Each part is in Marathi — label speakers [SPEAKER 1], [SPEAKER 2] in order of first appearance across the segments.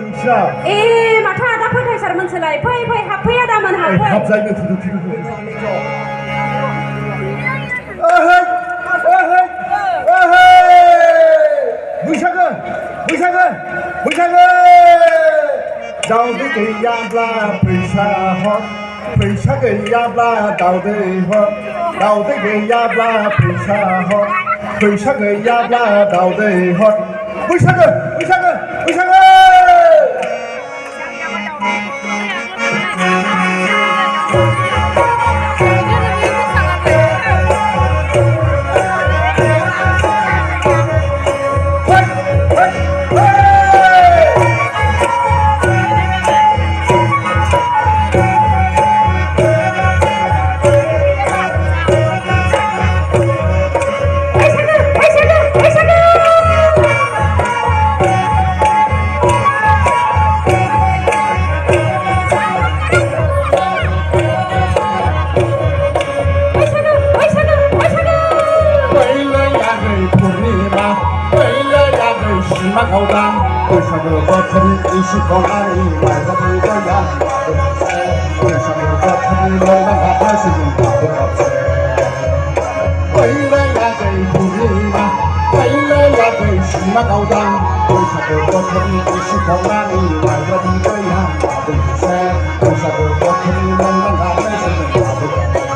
[SPEAKER 1] नोंस्रा
[SPEAKER 2] ए माथो आदा फोथायसारमोनसोलाय फै फै हाबफै आदामोन हाबफै
[SPEAKER 1] हाबजायनो थुदु थुदु ओहै ओहै ओहै बैसागो बैसागो बैसागो दाउदै गैयाब्ला फैसा हर फैसा गैयाब्ला दाउदै हर दाउदै गैयाब्ला फैसा हर फैसा गैयाब्ला दाउदै हर बैसागो बैसागो बैसागो 마가오당 의사도 버튼이 이시고만이 말가도 거야 의사도 버튼이 너만 가파시는 바보 없어 왜이래야 돼 부리마 왜이래야 돼 마가오당 의사도 버튼이 이시고만이 말가도 거야 바보 없어 의사도 버튼이 너만 가파시는 바보 없어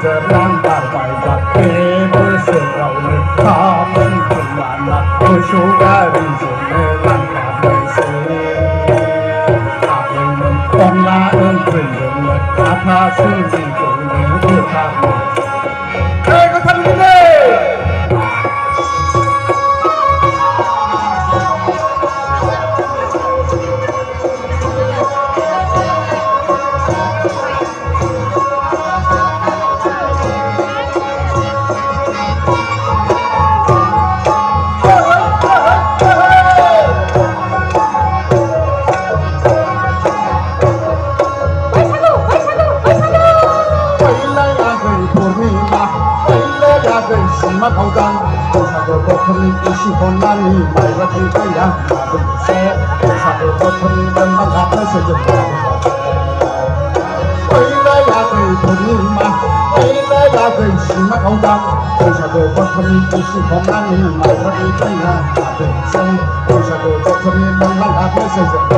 [SPEAKER 1] गेजेराव बारबायबा बे बोसोरावनो खामानिखौ लाना मोसौ गारिजोंनो लांखानोसै आबैमोन अनला ओंख्रिजोंनो हाथासुनिखौनो गोथारनोसै गोथारनोसै सिमाखावदां बैसागो बोथोरनि इसे खननानै माइब्रा थैबाया लाबोनोसै बैसागो बोथोरनि मोनबा गाबनोसै जों फैलायाखै पुर्निमा फैलायाखै सिमाखावदां बैसागो बोथोरनि इसे खननानै माइब्रा थैबाया लाबोनोसै बैसागो बोथोरनि मोनबा गाबनोसै जों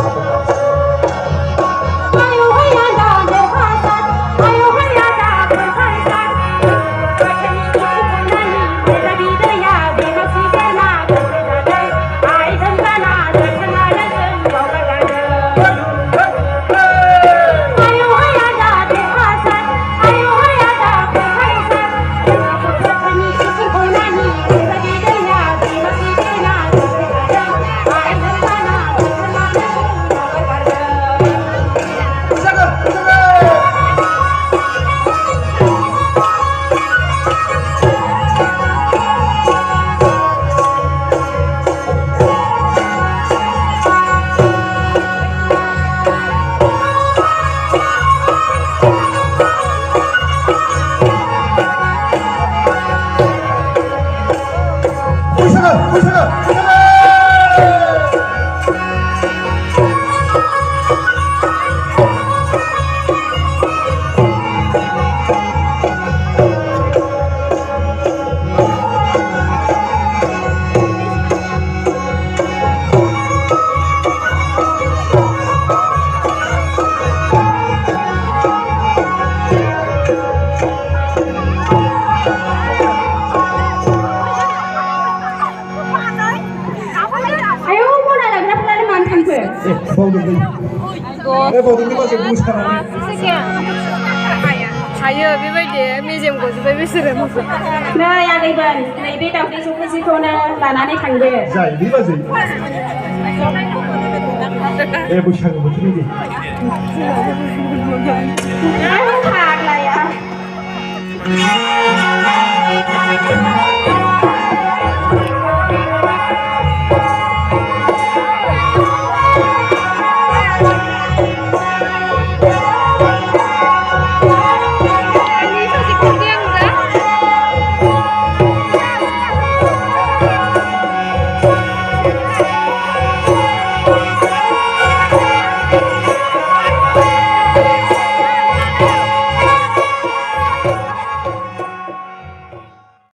[SPEAKER 1] बावदोंनि मासे मोसानानै
[SPEAKER 3] हायो बेबायदि मेजेम गजोब्बाय बिसोरो
[SPEAKER 2] नै आगैमोन नैबे दावदै सौखौनो लानानै थांदो
[SPEAKER 1] जाय बे बाजै बैसागो बोथोरनि दे
[SPEAKER 2] फाग्लाया